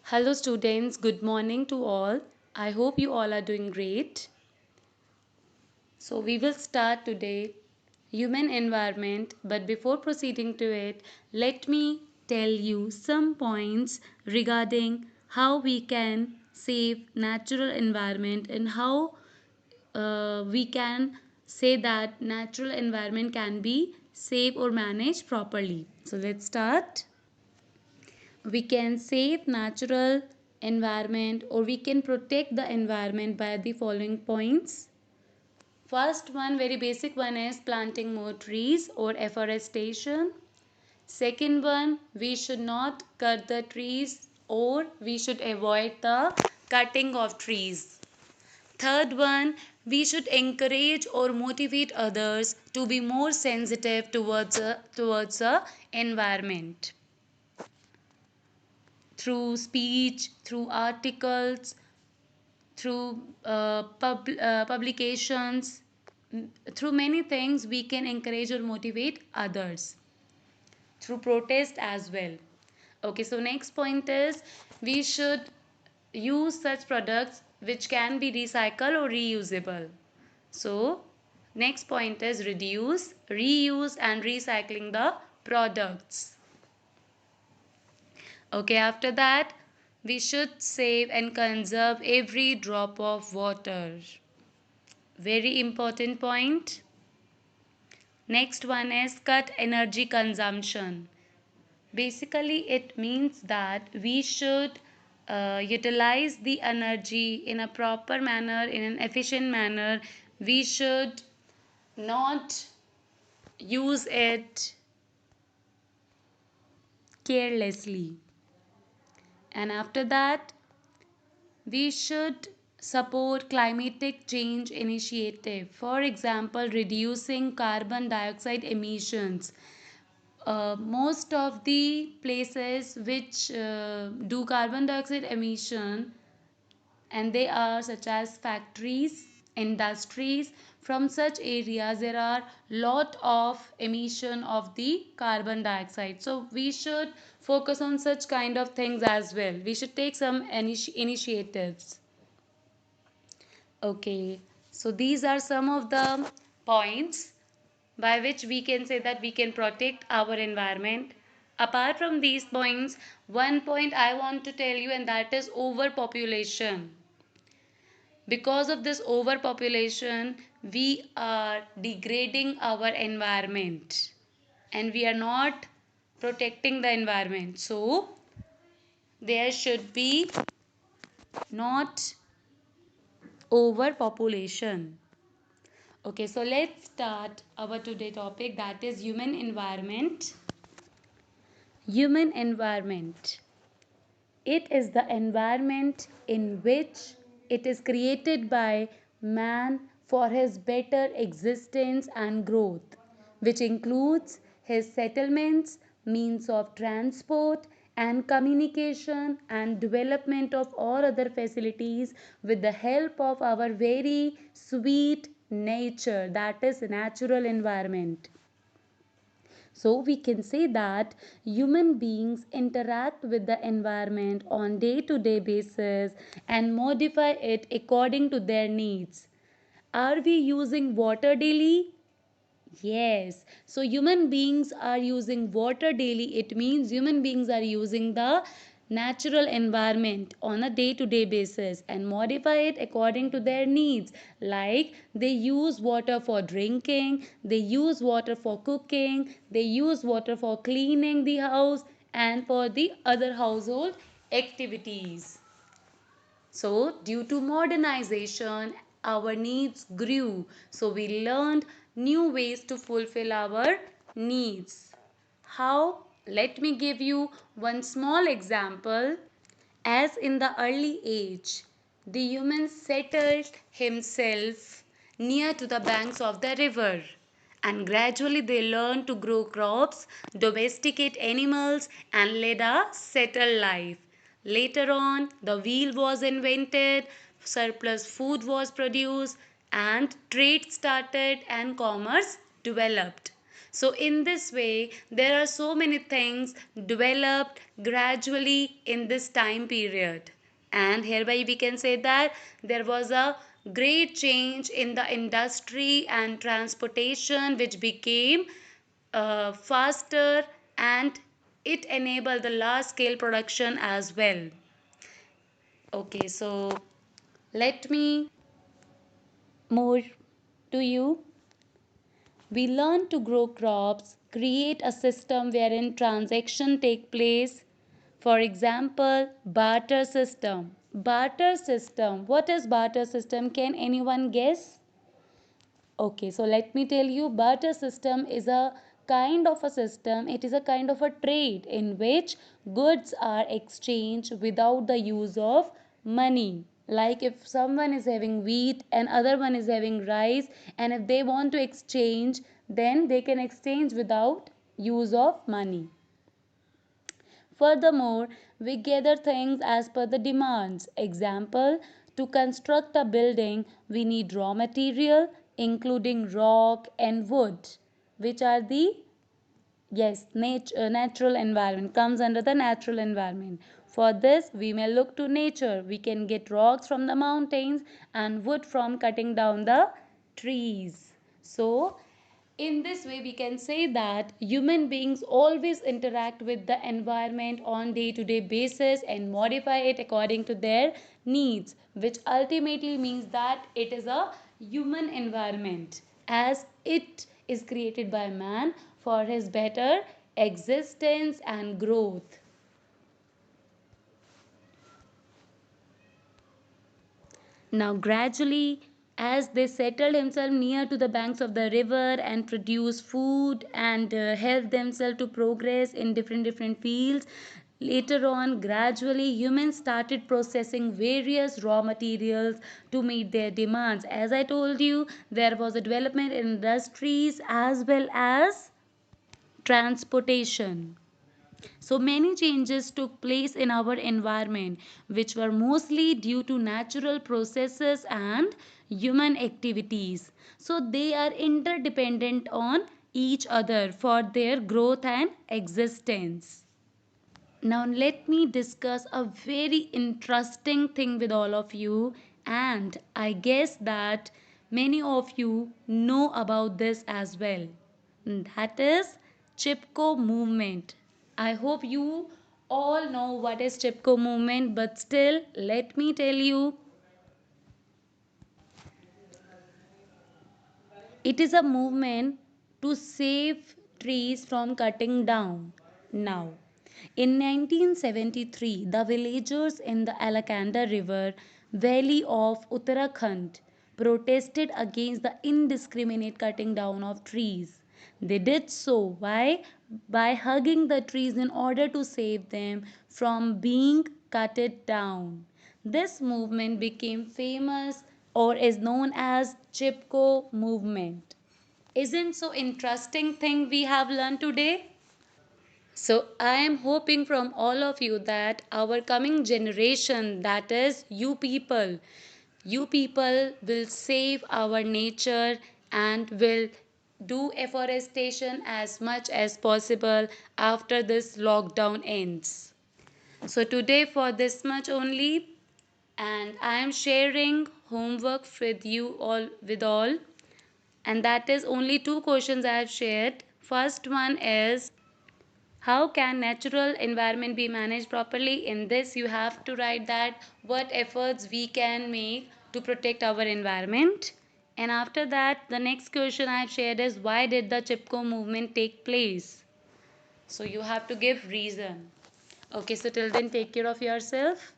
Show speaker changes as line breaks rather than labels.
Hello, students. Good morning to all. I hope you all are doing great. So, we will start today human environment. But before proceeding to it, let me tell you some points regarding how we can save natural environment and how we can say that natural environment can be saved or managed properly. So, let's start. We can save natural environment or we can protect the environment by the following points. First one, very basic one, is planting more trees or afforestation. Second one, we should not cut the trees or we should avoid the cutting of trees. Third one, we should encourage or motivate others to be more sensitive towards the environment through speech, through articles, through publications, through many things we can encourage or motivate others, through protest as well. Okay, so next point is we should use such products which can be recycled or reusable. So next point is reduce, reuse and recycling the products. Okay, after that, we should save and conserve every drop of water. Very important point. Next one is cut energy consumption. Basically, it means that we should utilize the energy in a proper manner, in an efficient manner. We should not use it carelessly. And after that, we should support climatic change initiative. For example, reducing carbon dioxide emissions. Most of the places which do carbon dioxide emission, and they are such as factories, industries. From such areas there are lot of emission of the carbon dioxide, so we should focus on such kind of things as well. We should take some initiatives. Okay, so these are some of the points by which we can say that we can protect our environment. Apart from these points, one point I want to tell you, and that is overpopulation. Because of this overpopulation, we are degrading our environment and we are not protecting the environment. So, there should be not overpopulation. Okay, so let's start our today topic, that is human environment. Human environment. It is the environment in which it is created by man for his better existence and growth, which includes his settlements, means of transport and communication, and development of all other facilities with the help of our very sweet nature, that is natural environment. So we can say that human beings interact with the environment on day-to-day basis and modify it according to their needs. Are we using water daily? Yes. So human beings are using water daily. It means human beings are using the natural environment on a day to day basis and modify it according to their needs. Like they use water for drinking, they use water for cooking, they use water for cleaning the house and for the other household activities. So, due to modernization, our needs grew. So, we learned new ways to fulfill our needs. How? Let me give you one small example. As in the early age, the human settled himself near to the banks of the river, and gradually they learned to grow crops, domesticate animals, and lead a settled life. Later on, the wheel was invented, surplus food was produced, and trade started and commerce developed. So, in this way, there are so many things developed gradually in this time period. And hereby we can say that there was a great change in the industry and transportation, which became faster, and it enabled the large scale production as well. Okay, so let me more to you. We learn to grow crops, create a system wherein transaction take place. For example, barter system. Barter system. What is barter system? Can anyone guess? Okay, so let me tell you, barter system is a kind of a system, it is a kind of a trade in which goods are exchanged without the use of money. Like if someone is having wheat and other one is having rice, and if they want to exchange, then they can exchange without use of money. Furthermore, we gather things as per the demands. Example, to construct a building, we need raw material, including rock and wood, which are the, yes, natural environment, comes under the natural environment. For this, we may look to nature. We can get rocks from the mountains and wood from cutting down the trees. So, in this way, we can say that human beings always interact with the environment on day-to-day basis and modify it according to their needs, which ultimately means that it is a human environment, as it is created by man for his better existence and growth. Now, gradually, as they settled themselves near to the banks of the river and produced food and helped themselves to progress in different fields, later on, gradually, humans started processing various raw materials to meet their demands. As I told you, there was a development in industries as well as transportation. So many changes took place in our environment, which were mostly due to natural processes and human activities. So they are interdependent on each other for their growth and existence. Now, let me discuss a very interesting thing with all of you, and I guess that many of you know about this as well. That is Chipko movement. I hope you all know what is Chipko movement, but still, let me tell you, it is a movement to save trees from cutting down. Now, in 1973, the villagers in the Alaknanda River valley of Uttarakhand protested against the indiscriminate cutting down of trees. They did so by hugging the trees in order to save them from being cutted down. This movement became famous or is known as Chipko movement. Isn't so interesting thing we have learned today? So I am hoping from all of you that our coming generation, that is you people will save our nature and will do afforestation as much as possible after this lockdown ends. So today for this much only, and I am sharing homework with all, and that is only two questions I have shared. First one is, how can natural environment be managed properly? In this you have to write that what efforts we can make to protect our environment. And after that, the next question I have shared is, why did the Chipko movement take place? So you have to give reason. Okay, so till then, take care of yourself.